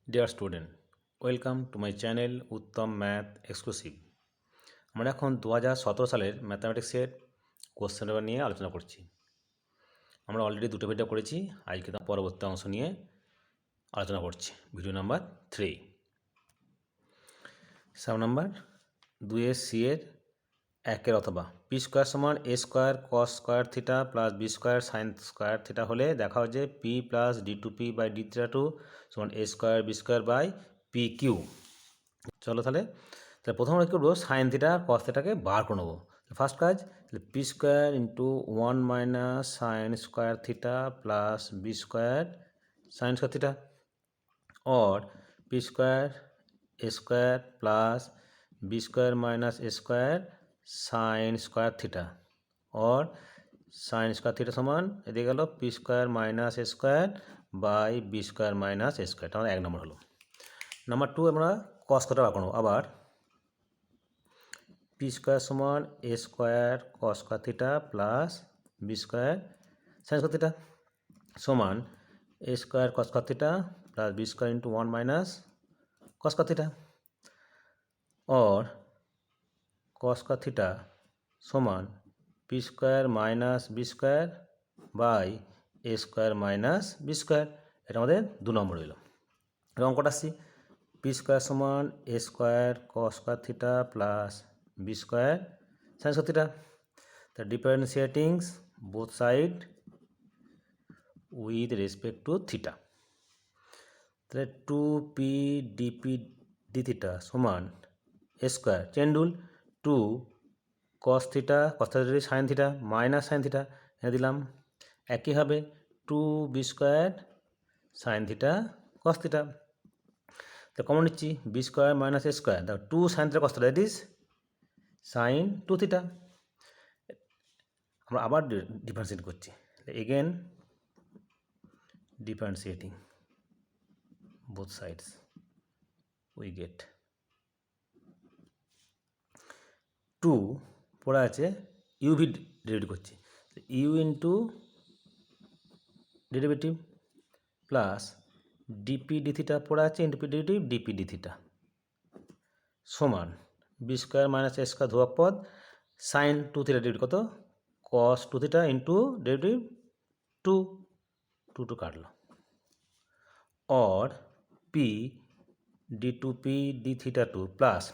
Dear student, welcome to my channel Uttam math exclusive. আমরা এখন 2017 সালের ম্যাথামেটিক্সের কোশ্চেন পেপার নিয়ে আলোচনা করছি। আমরা অলরেডি দুটো ভিডিও করেছি, আজকে তার পরবর্তী অংশ নিয়ে আলোচনা করছি। Video number 3। সাব নাম্বার 2 এর একের অথবা পি স্কোয়ার সমান এ square cos square theta plus B square sine square theta হলে দেখা হয় যে p plus d two P by D theta two সমান এ square B square by P q. চলো তাহলে প্রথম আমরা কী করবো, সাইন থিটা কস থিটাকে বার করে নেবো। ফার্স্ট কাজ, p square into 1 minus sine square theta plus B square sine square theta और p square plus b square minus a square sine square theta और साइन स्क्वायर थीटा समान एदिके गেল p square minus a square by b square minus a square. एक number हलो। Number 2 আমরা cos theta বার করব। আবার पी स्क्वायर समान a square cos square theta plus b square sine square theta समान a square cos square theta plus b square into 1 minus cos square theta और cos square theta समान p square minus b square by a square minus b square. এটা আমাদের 2 নম্বর হলো। এবং অঙ্কটা আসছি p square समान a square cos square theta plus b square sine square theta. तो differentiating both side with respect to theta. তাহলে 2p dp d theta সমান এ square chain rule 2 cos theta sine theta minus sine theta এনে দিলাম। একইভাবে 2b square sine theta cos theta. তো common নিচ্ছি b square minus এ square, দেখো 2 sine theta cos theta that is sine 2 theta. আমরা আবার differentiate করছি, again differentiating both sides we get 2 পড়ে আছে ইউভি ডেরিভেটিভ করছি u into derivative plus dp d theta পড়ে আছে into p derivative dp d theta সমান বি স্কোয়ার মাইনাস এ square ধ্রুবক পদ সাইন 2 থিটা ডেরিভেটিভ কত কস 2 থিটা ইন্টু ডেরিভেটিভ 2 2 কাটলো और p d two p d theta two plus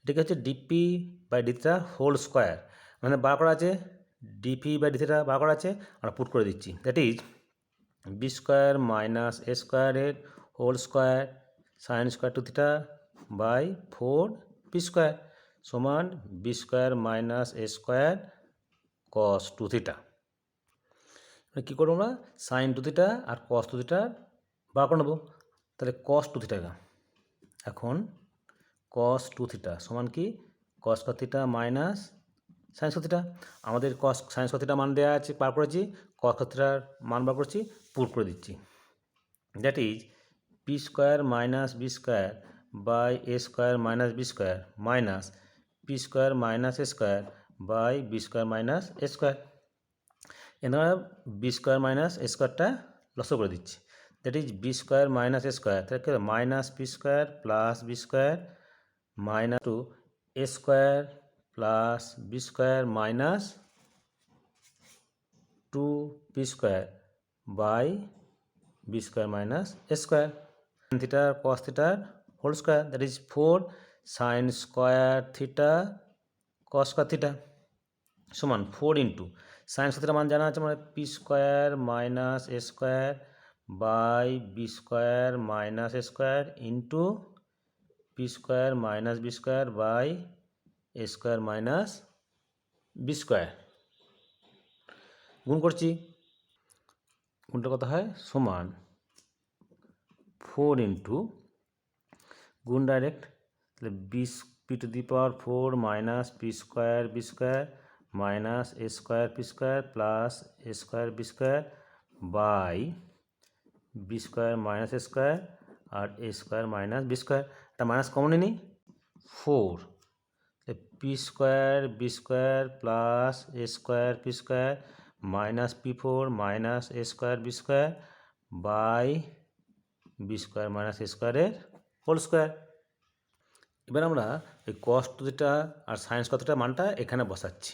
এটাকে হচ্ছে d p by D theta whole square, মানে বার করা আছে ডিপি বাই ডি থিটা বার করা আছে, আমরা পুট করে দিচ্ছি that is b square minus a স্কোয়ারের whole square sine square 2 theta by 4 p square সমান বি স্কোয়ার মাইনাস এ স্কোয়ার কস 2 থিটা। কী করবো আমরা সাইন 2 থিটা আর কস 2 থিটা বার করে নেবো। তাহলে কস 2 থিটা এখন কস 2 থিটা সমান কি কস square theta minus sine square theta. আমাদের কস সাইন স্কয়ার থিটা মান দেওয়া আছে, বার করেছি, কস স্কয়ার থিটার মান বার করছি, পুট করে দিচ্ছি that is p square minus b square by a square minus b square minus p square minus A square by b square minus A square. এখানে বি স্কোয়ার মাইনাস এ স্কোয়ারটা লসও করে দিচ্ছি that is b square minus A square, তাহলে minus p square plus B square minus 2 a square plus B square minus 2 p square by b square minus A square theta কস থিটার whole square that is 4 sine square theta cos square theta সমান 4 into sine square theta মান জানা আছে মানে p square minus A square by b square minus A square into p square minus b square by a square minus b square. গুণ করছি, গুণটা কত হয় সমান 4 ইন্টু গুণ ডাইরেক্ট, তাহলে p to the power 4 minus p square B square minus A square P square plus A square B square by b square minus A square আর a square minus b square. এটা minus common নিই 4 p square B square plus A square P square minus p 4 minus A square B square by b square minus a স্কোয়ারের whole square. এবার আমরা এই কস two theta আর science কতটা মানটা এখানে বসাচ্ছি।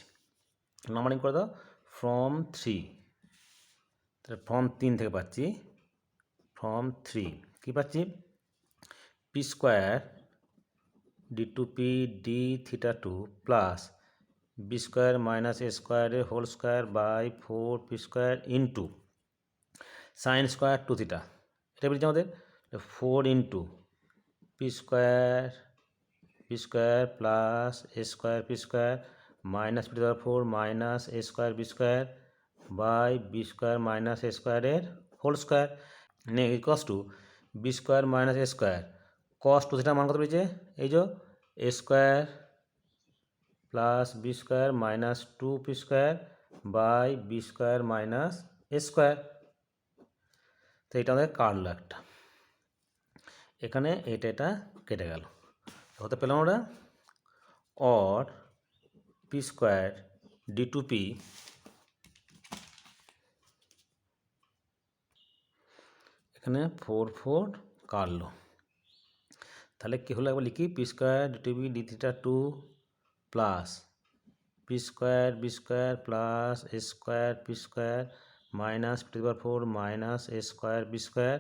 নাম্বারিং করে দাও ফ্রম 3, তাহলে ফ্রম 3 থেকে পাচ্ছি ফ্রম 3 কী পাচ্ছি p square d two P D theta 2 plus B square minus a স্কোয়ারের whole square by 4 p square into sine square two theta. এটা বলছি আমাদের 4 into p square plus A square P square minus P to the power 4 minus A square B square by b square minus a স্কোয়ারের whole square equals to b square minus A square cos two theta মান কত পেয়েছে এই যে a square plus B square minus 2 p square by b square minus A square. তো এটা আমাদের কাটলো একটা, এখানে এটা কেটে গেল, হতে পেলাম আমরা or p square d two p এখানে 4 কাটলো। তাহলে কী হলো একবার লিখি p square d two P D theta 2 plus P square B square plus A square P square minus P to the power 4 minus A square B square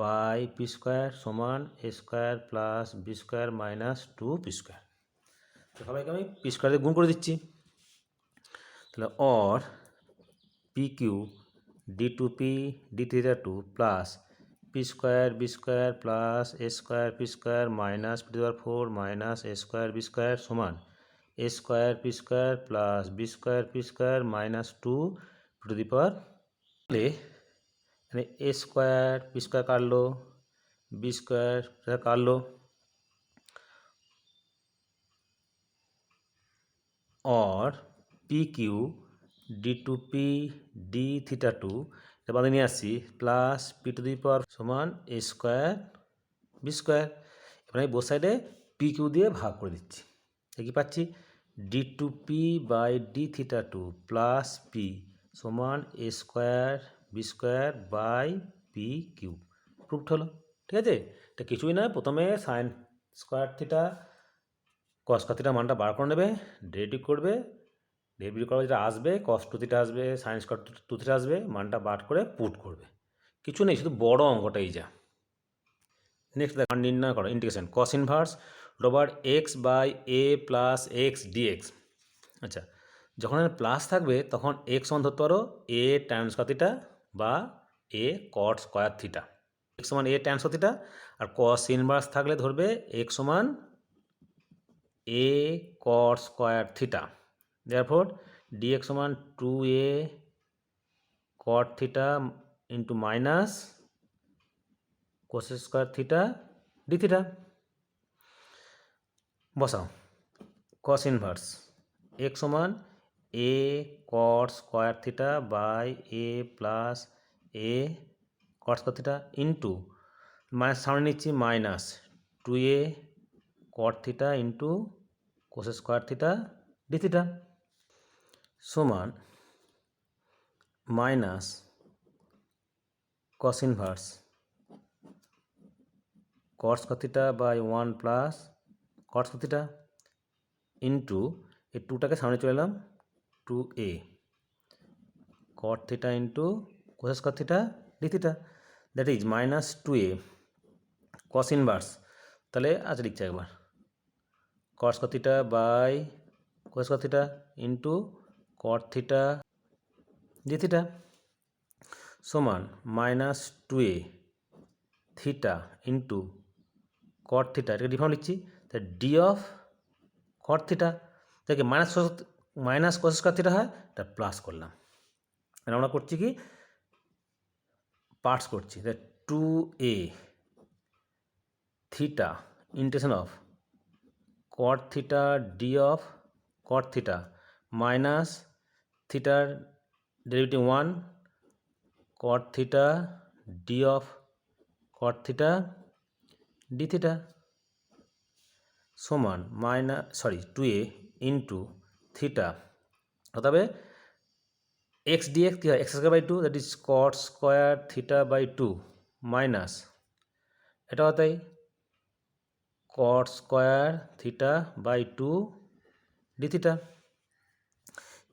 by p square সমান এ square plus B square minus 2 p square. তো সবাইকে আমি p স্কোয়ারে গুণ করে দিচ্ছি। তাহলে or P Q D two P D theta 2 plus P square B square plus A square P square minus P to the power 4 minus A square B square সমান এ square P square plus B square P square minus 2 P to the power. তাহলে এখানে A square P square কাটলো, B square কাটলো, और P Q D two P D theta 2 এটা বাদে নিয়ে আসছি প্লাস পি টু দি পাওয়ার সমান এ স্কোয়ার বি স্কোয়ার। এবার আমি বোথ সাইডে পি কিউ দিয়ে ভাগ করে দিচ্ছি। কি পাচ্ছি D two P by D theta 2 plus P সমান এ square B square by P Q. Proved হলো, ঠিক আছে। এটা কিছুই না, প্রথমে sine square theta cos theta মানটা বার করে নেবে, ডেরিভেটিভ করবে, ডেরিভেটিভ করা যেটা আসবে কস টু থিটা আসবে সাইন স্কোয়ার টু থিটা আসবে, মানটা বার করে পুট করবে, কিছু নেই, শুধু বড় অঙ্কটাই যা। নেক্সট মান নির্ণয় করো integration cos inverse root over X by A plus X DX. আচ্ছা, যখন প্লাস থাকবে তখন এক্স সমান ধরতে পারো এ ট্যান স্কোয়ার থিটা বা A cot square theta, X সমান এ ট্যান স্কোয়ার থিটা। আর কস ইনভার্স থাকলে ধরবে এক্স সমান A cot square theta. therefore dx সমান 2a cot theta into minus cos square theta D theta. বসাও cos inverse x সমান a cot square theta by a plus a cot square theta into minus সামনে নিচ্ছি minus 2a cot theta into cos square theta D theta সমান minus cos inverse cot square theta by 1 plus cot square theta into এই 2টাকে সামনে চলে এলাম 2a cot theta into cos square theta D theta, that is minus 2a cos inverse. তাহলে আচ্ছা লিখছি একবার cot square theta by cos square theta into cot theta D theta সমান minus 2a theta into cot theta, এটাকে different লিখছি, তাই D of cot theta থেকে minus cos square theta হয়, এটা প্লাস করলাম। আর আমরা করছি কি পার্টস করছি, তাই 2a theta integration of cot theta D of cot theta minus থিটার derivative 1 cot theta D of cot theta D theta সমান মাইনাস 2a ইন্টু থিটা, তবে এক্স ডিএক্স কী হয় X square by 2, that is cot square theta by 2 minus এটাও তাই cot square theta by 2 D theta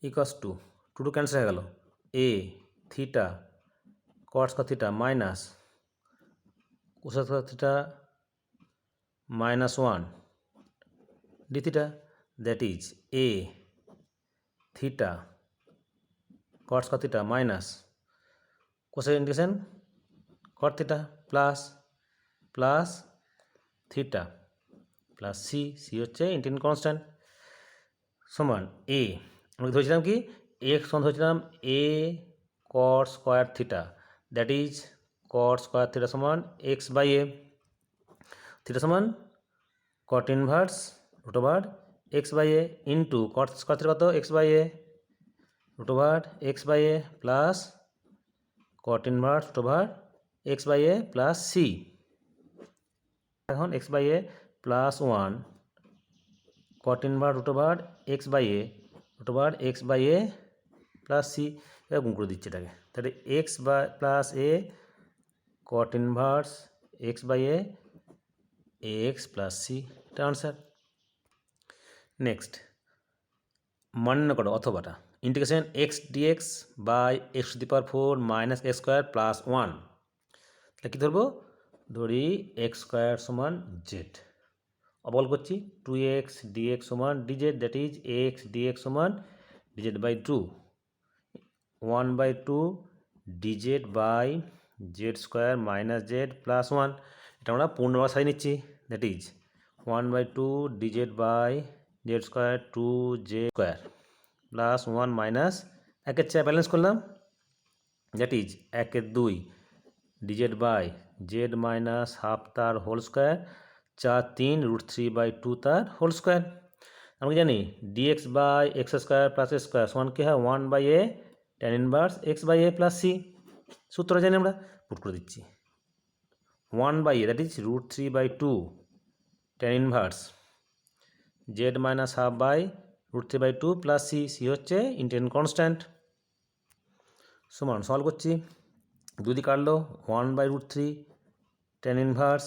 equals to two cancel হয়ে গেল A theta cot square theta minus cosine square theta -1 D theta that is A theta cot square theta minus cosine integration cot theta plus theta plus C হচ্ছে integration constant সমান এ আমরা ধরেছিলাম কি X সমান ধরেছিলাম A cot square theta that is cot square theta সমান X by A theta সমান cot inverse root over X by A into cot square theta কত X by A root over X by A plus cot inverse root over X by A plus C এখন X by A plus 1 cot inverse root over X by A root over X by A plus C এটা গুণ করে দিচ্ছে এটাকে তাহলে X by plus A cot inverse x by A X plus C এটা answer next মান্য করো অথবাটা integration X DX by X to the power 4 minus X square plus 1 তাহলে কী ধরবো ধরি এক্স স্কোয়ার সমান জেড অবল করছি 2x dx সমান dz that is x dx সমান dz by 2 1 by 2 dz by z square minus z plus 1 এটা আমরা পূর্ণবার সাজিয়ে নিচ্ছি that is 1 by 2 dz by z square 2 z square plus 1 minus একের চেয়ে ব্যালেন্স করলাম that is 1/2 dz by z minus half তার হোল স্কোয়ার 4 √3 বাই 2 তার হোল স্কোয়ার আমরা জানি dx by x square plus A square সমান কী হয় 1 by a tan inverse x by A plus c সূত্র জানি আমরা পুট করে দিচ্ছি 1 by a that is √3 by 2 tan inverse z minus half by √3 by 2 plus C হচ্ছে integration constant সমান সলভ করছি দুদি কাটলো 1 by √3 tan inverse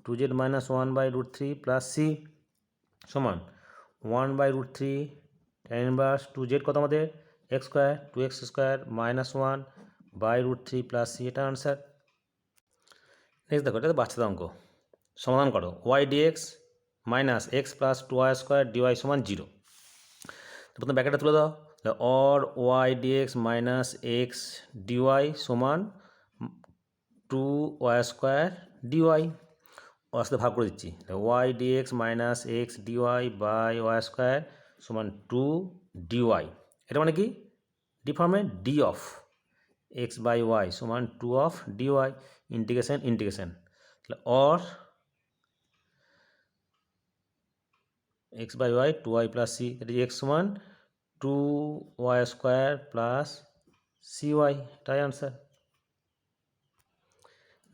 2z minus 1 by √3 plus c সমান 1 বাই √3 ট্যান ইনভার্স 2z কত আমাদের x square 2x square minus 1 by √3 plus C এটা answer next দেখো এটা তো বাচ্চাদের অঙ্ক সমাধান করো y dx minus x plus 2y square dy সমান 0 তো প্রথমে ব্যাকেটটা তুলে দাও or y dx minus x dy সমান 2y স্কোয়ার ডিওয়াই ওর সাথে ভাগ করে দিচ্ছি y dx minus x dy by y square সমান 2 ডিওয়াই এটা মানে কি ডি ফর্মে d of x by y সমান 2 অফ ডিওয়াই ইন্টিগ্রেশন তাহলে or x by y 2y plus C এটা এক্স সমান 2y স্কোয়ার প্লাস CY এটাই আনসার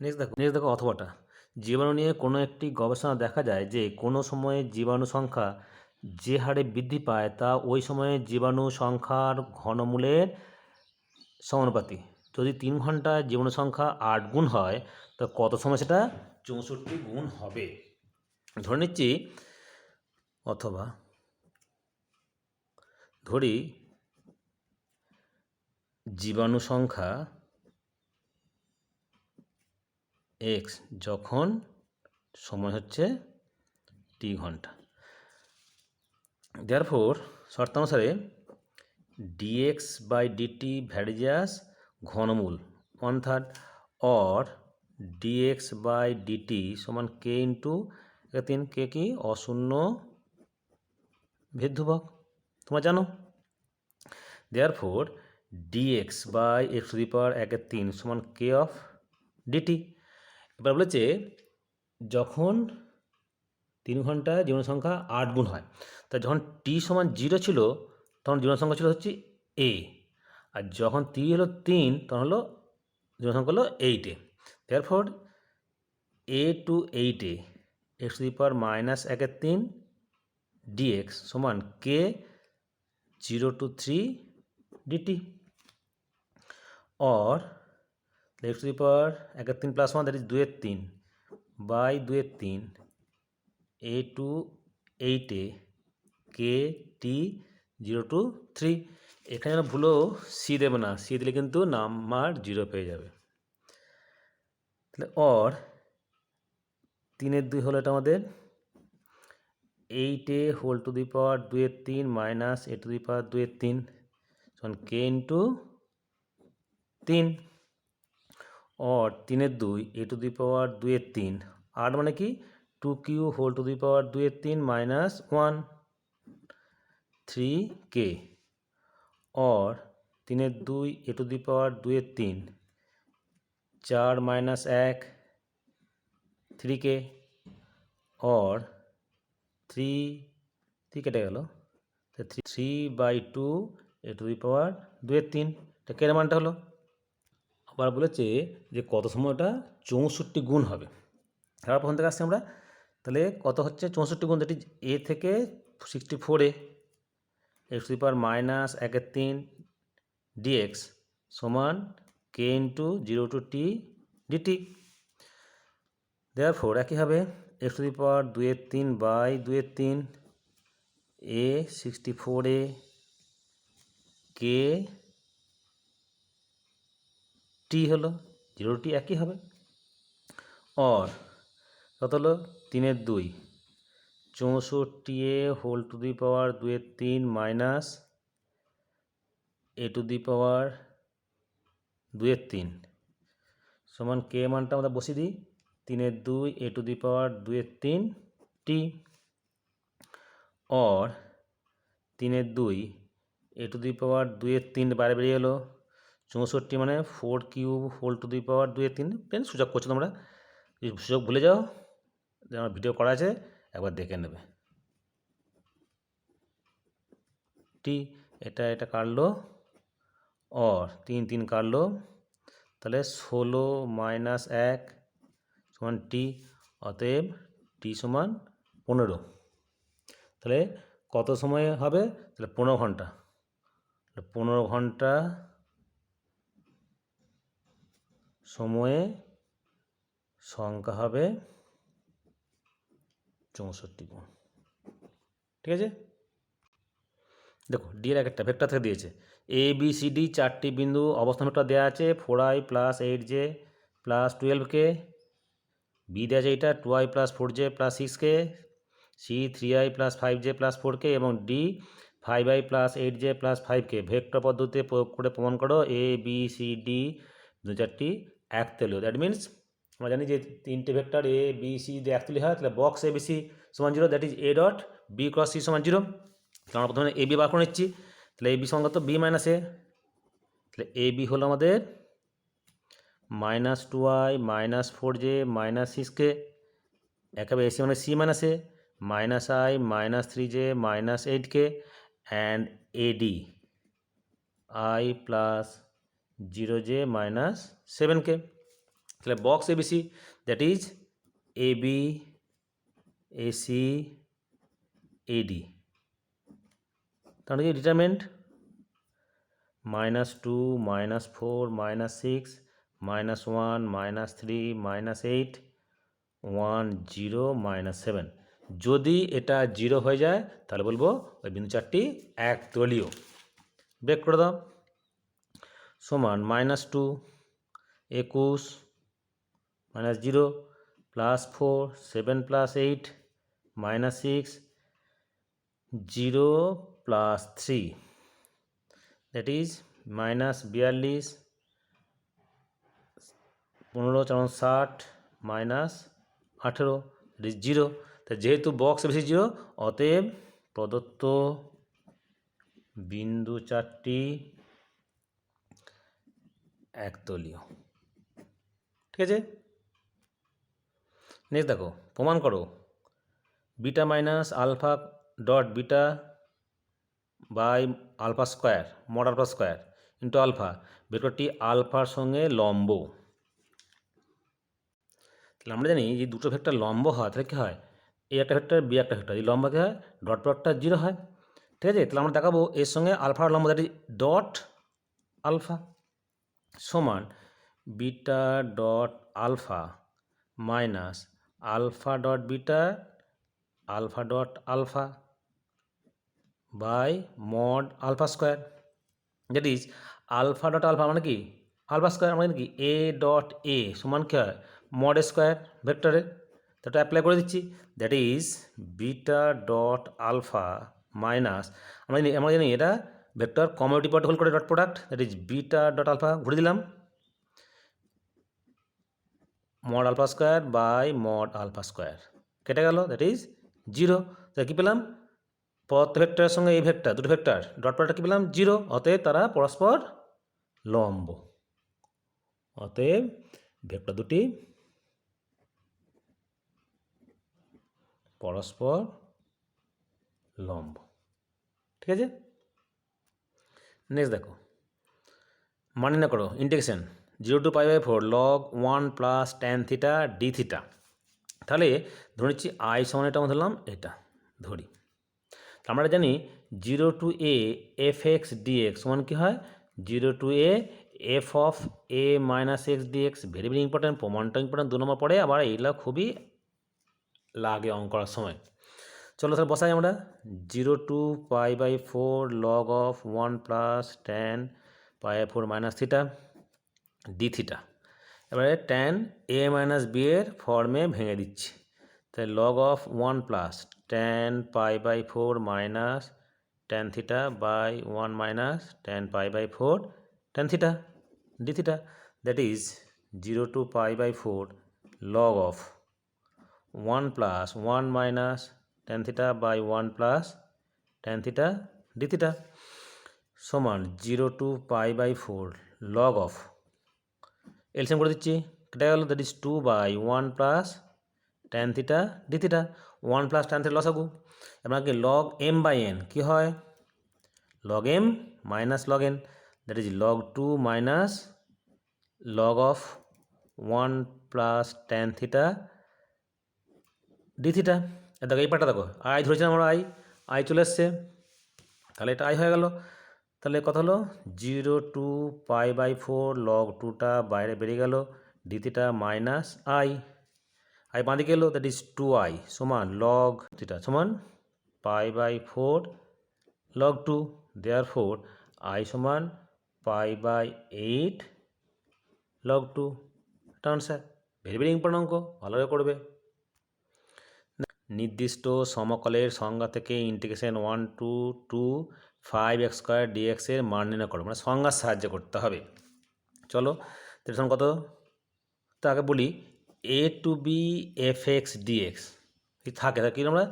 নেক্সট দেখো অথবাটা জীবাণু নিয়ে কোনো একটি গবেষণা দেখা যায় যে কোনো সময়ে জীবাণু সংখ্যা যে হারে বৃদ্ধি পায় তা ওই সময়ে জীবাণু সংখ্যার ঘনমূলের সমানুপাতিক যদি 3 ঘন্টায় জীবাণু সংখ্যা 8 গুণ হয় তো কত সময় সেটা 64 গুণ হবে ধরে নিচ্ছি অথবা ধরি জীবাণু সংখ্যা এক্স যখন সময় হচ্ছে টি ঘন্টা দেয়ারফোর শর্তানুসারে ডিএক্স বাই ডিটি ভ্যারিজাস ঘনমূল 1/3 অর ডিএক্স বাই ডিটি সমান কে ইন্টু 3 কে কি অশূন্য ভেদধ্রুবক তোমরা জানো therefore DX by X to the power 1/3 সমান কে অফ ডিটি এবার বলেছে যখন 3 ঘন্টায় জীবাণু সংখ্যা 8 গুণ হয় তা যখন টি সমান 0 ছিল তখন জীবাণু সংখ্যা ছিল হচ্ছে এ আর যখন টি হলো 3 তখন হলো জীবাণু সংখ্যা হলো 8 therefore a to 8 x to the power -1/3 dx সমান k 0 to 3 dt or x to the power 1 3 plus 1 that is 2 3 by 2 3 a to 8 k t 0 to 3। এখানে যেন ভুলো সি দেবে না, সি দিলে কিন্তু নাম্বার 0 পেয়ে যাবে। তাহলে অর 3 2 হলো এটা আমাদের 8 whole to the power 2 3 minus A to the power 2 3 সমান কে ইন্টু 3 और 3 2 ए टू दी पावर 2 3 8 মানে কি 2q whole to the power 2 3 minus 1 3k और 3 2 A to the power 2 3 4 minus 1 3k और 3 কেটে গেল 3/2 ए टू दी पावर 2 3 এটা কের মানটা হলো। আবার বলেছে যে কত সময় ওটা 64 গুণ হবে। তারপর প্রথম থেকে আসছি আমরা, তাহলে কত হচ্ছে 64 গুণ, দ্যাট ইজ এ থেকে 64 x to the power minus 1 3 dx সমান কে into 0 to t dt. Therefore একই হবে x to the power 2 3 by 2 3 a 64 k t হলো 0 টি একই হবে। और কত হলো 3 2 64 whole to the power 2 3 minus A to the power 2 3 সমান কে মানটা আমরা বসিয়ে দিই 3 2 এ টু দি পাওয়ার 2 3 টি और 3 2 এ টু দি পাওয়ার 2 3 বাইরে বেরিয়ে এলো 64 মানে 4 cube whole to the power 2 3 প্লেন সুযোগ করছো তোমরা, যদি সুযোগ ভুলে যাও আমার ভিডিও করা আছে একবার দেখে নেবে। টি এটা এটা কাটলো और 3 3 কাটলো তাহলে 16 মাইনাস 1 সমান টি, অতএব টি সমান 15। তাহলে কত সময় হবে, তাহলে 15 ঘন্টা, 15 ঘন্টা সময়ে সংখ্যা হবে 64 গুণ। ঠিক আছে, দেখো ডি এর একটা ভেক্টর থেকে দিয়েছে এ বি সি ডি 4টি বিন্দু অবস্থান ভেক্টর দেওয়া আছে 4i plus 8j plus 12k, B দেওয়া আছে এটা 2i plus 4j plus 6k, C 3i plus 5j plus 4k এবং D 5i plus 8j plus 5k। Vector পদ্ধতিতে প্রয়োগ করে প্রমাণ করো এ বি সি ডি দু চারটি একতলীয়। দ্যাট মিনস আমরা জানি যে তিনটে ভেক্টর এ বি সি যদি একতলীয় হয় তাহলে বক্স এ বি সি সমান 0, that is a dot b cross c সমান 0। তাহলে আমরা প্রথমে এ বি বার করে নিচ্ছি, তাহলে এ বি সমান কত বি মাইনাস এ, তাহলে এ বি হলো আমাদের minus 2i minus 4j minus 6k, একেবারে এসি মানে C minus A minus I minus 3j minus 8k and AD I plus 0j minus 7k। তাহলে box ABC that is A B AC AD, তাহলে কি ডিটারমেন্ট -2 -4 -6 -1 -3 -8 1 0 -7। যদি এটা 0 হয়ে যায় তাহলে বলবো ওই বিন্দু চারটি একতলীয়। ব্রেক করে দাও, সমান -2 21 -0 +4 7 + 8 -6 0 + 3 that is -42 15 4 60 -18 that is 0। তো যেহেতু বক্স বেশি 0 অতএব প্রদত্ত বিন্দু চারটি একতলীয়। ঠিক আছে, নেক্সট দেখো প্রমাণ করো beta minus alpha dot beta by alpha square mod alpha square into alpha ভেক্টরটি আলফার সঙ্গে লম্ব। তাহলে আমরা জানি যে দুটো ভেক্টর লম্ব হয় তাহলে কী হয়, এ একটা ভেক্টর বি একটা ভেক্টর, এই লম্ব কী হয় ডট প্রডাক্টটা 0 হয়। ঠিক আছে, তাহলে আমরা দেখাবো এর সঙ্গে আলফার লম্ব দ্যাট ইজ ডট আলফা সমান beta dot alpha minus alpha dot beta alpha dot alpha by mod alpha square. That is alpha dot alpha মানে কি আলফা স্কোয়ার মানে কি এ ডট এ সমান কী হয় মড স্কোয়ার ভেক্টরে। তো এটা অ্যাপ্লাই করে দিচ্ছি। That is beta dot alpha minus আমরা জানি এটা ভেক্টর কমিউটিভ পার্ট হোল করে dot product. That is beta dot alpha ঘুরে দিলাম mod alpha square by mod alpha square কেটে গেল। That is 0। তাহলে কী পেলাম পদার্থ ভেক্টরের সঙ্গে এই ভেক্টর দুটো ভেক্টর ডট প্রোডাক্ট কী পেলাম 0। অতএব তারা পরস্পর লম্ব। অতএব ভেক্টর দুটি পরস্পর লম্ব। ঠিক আছে, নেক্সট দেখো মান নির্ণয় করো integration 0 to π/4 log 1 plus tan theta D theta. তাহলে ধরে নিচ্ছি আই সমান এটা আমরা ধরলাম এটা ধরি। আমরা জানি 0 to a f(x) dx সমান কী হয় 0 to a f(a - x) dx। Very very important, প্রমাণটা ইম্পর্টেন্ট 2 নম্বর পড়ে, আবার এইগুলো খুবই লাগে অঙ্ক করার সময়। চলো তাহলে বসাই আমরা 0 to π/4 log of 1 plus tan π/4 minus theta D theta. এবারে ট্যান a - b এর ফর্মে ভেঙে দিচ্ছি। তাহলে log of 1 plus tan π/4 minus tan theta by 1 minus tan π/4 tan theta D theta. That is 0 to π/4 log of 1 plus 1 minus tan theta by 1 plus tan theta D theta সমান 0 to π/4 log of LCM করে দিচ্ছি কেটে গেল। That is 2/1 plus tan theta D theta 1 plus tan theta লসাগু। এবার কি log m by n কী হয় log m minus log n. That is log 2 minus log of 1 plus tan theta D theta. দেখো এই পার্টটা দেখো আই ধরেছিলাম আমরা আই চলে এসছে, তাহলে এটা আই হয়ে গেল। তাহলে কত হলো 0 to π/4 লগ 2টা বাইরে বেরিয়ে গেল ডি থিটা মাইনাস আই বাঁদিকে এলো। দ্যাট ইজ 2i সমান লগ থিটা সমান π/4 লগ 2। দেয়ারফোর আই সমান π/8 লগ 2। এটা আনসার। ভেরি ভেরি ইম্পর্টেন্ট অঙ্ক, ভালোভাবে করবে। নির্দিষ্ট সমকলের সংজ্ঞা থেকে ইন্টিগ্রেশন 1 to 2 5x² dx এর মান নির্ণয় করো, মানে সংজ্ঞার সাহায্যে করতে হবে। চলো তখন কত তা আগে বলি a to b f(x) dx থাকে কি আমরা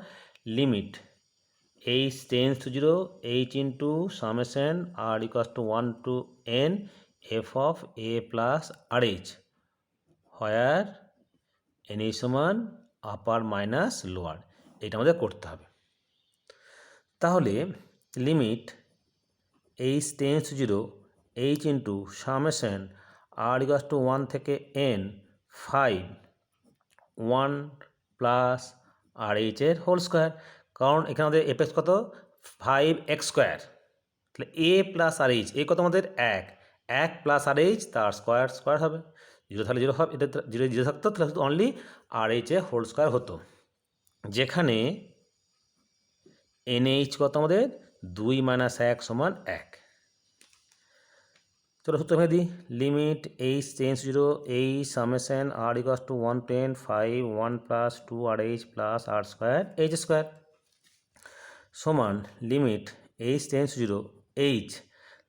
limit h tends to 0 h into summation r equals to 1 to n f of a plus r h where n এই সমান আপার মাইনাস লোয়ার। এটা আমাদের করতে হবে। তাহলে limit h tends to 0 h into summation r equals to 1 থেকে n 1 plus আর এইচের whole square, কারণ এখানে আমাদের এফএক্স কত 5x²। তাহলে এ প্লাস আর এইচ এ কত আমাদের 1 প্লাস আর এইচ তার স্কোয়ার হবে 0। তাহলে 0 হবে, এটা 0 থাকতো তাহলে শুধু অনলি আর এইচের হোল স্কোয়ার হতো, যেখানে NH কত আমাদের 2 - 1 সমান 1। চলো সূত্র ভেঙে দিই limit h tends 0 h summation r equals to 1 to n 5 1 plus 2 r h plus r square h square সমান লিমিট h টেন্স 0 h।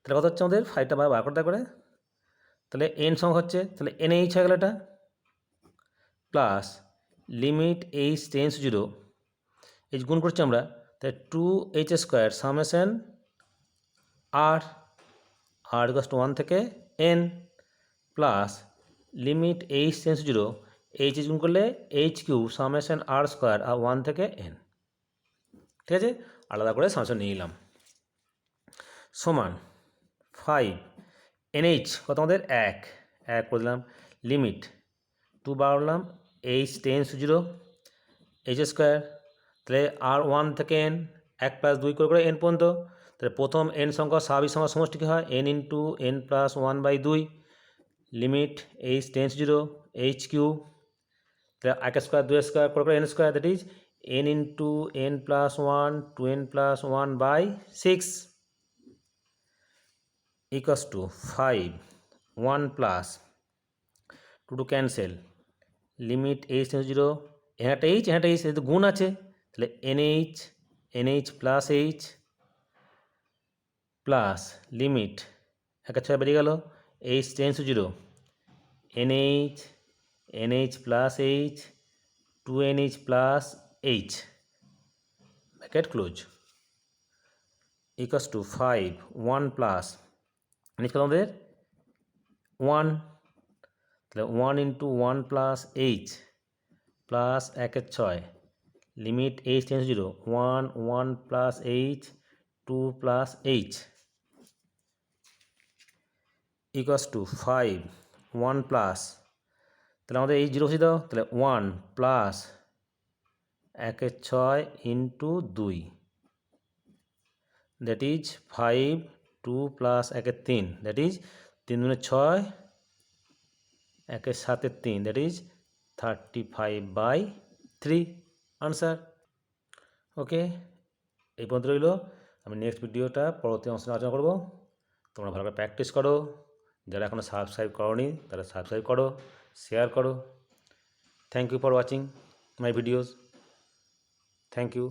তাহলে কত হচ্ছে আমাদের 5টা বার করতে করে, তাহলে n সঙ্গ হচ্ছে তাহলে NH হয়ে গেল এটা plus limit h tends 0 h গুণ করছি আমরা, তাহলে 2h² summation r equals to 1 থেকে n plus limit h tends 0 h গুণ করলে h³ সামেশন r স্কোয়ার আর 1 থেকে n। ঠিক আছে, আলাদা করে সামেশন নিয়ে নিলাম সমান 5 NH কত আমাদের 1 করে দিলাম লিমিট 2 বাড়লাম h টেন্স 0 h² তাহলে আর 1 থেকে n 1 প্লাস 2 করে n পর্যন্ত। তাহলে প্রথম n সংখ্যা স্বাভাবিক সংখ্যা সমষ্টি কী হয় n into n plus 1/2 limit H tends 0 h q, তাহলে এক স্কোয়ার 2 স্কোয়ার করে n square, that is n into n plus 1 2n plus 1 by 6 equals to 5 1 plus 2 cancel, limit H tends 0, এখানে এইচ তো গুণ আছে, তাহলে nh plus H plus limit একটা 6 বেরিয়ে গেল, h tends 0 nh plus h 2NH plus h bracket close equals to 5 1 plus নিচে আমাদের 1, তাহলে 1 into 1 plus H plus 1/6 limit H tends 0 1 1 plus H 2 plus H equals to 5 1 plus, তাহলে আমাদের এই 0 বসিয়ে দাও, তাহলে 1 plus 1/6 into 2, that is 5 2 plus 1/3, that is 3 2 6 1/7 3, that is 35/3 answer. Okay, এই পর্যন্ত রইল। আমি নেক্সট ভিডিওটা পরবর্তী অংশে আলোচনা করবো। তোমরা ভালো করে প্র্যাকটিস করো, যারা এখনও সাবস্ক্রাইব করোনি তারা সাবস্ক্রাইব করো, শেয়ার করো। Thank you for watching my videos. Thank you.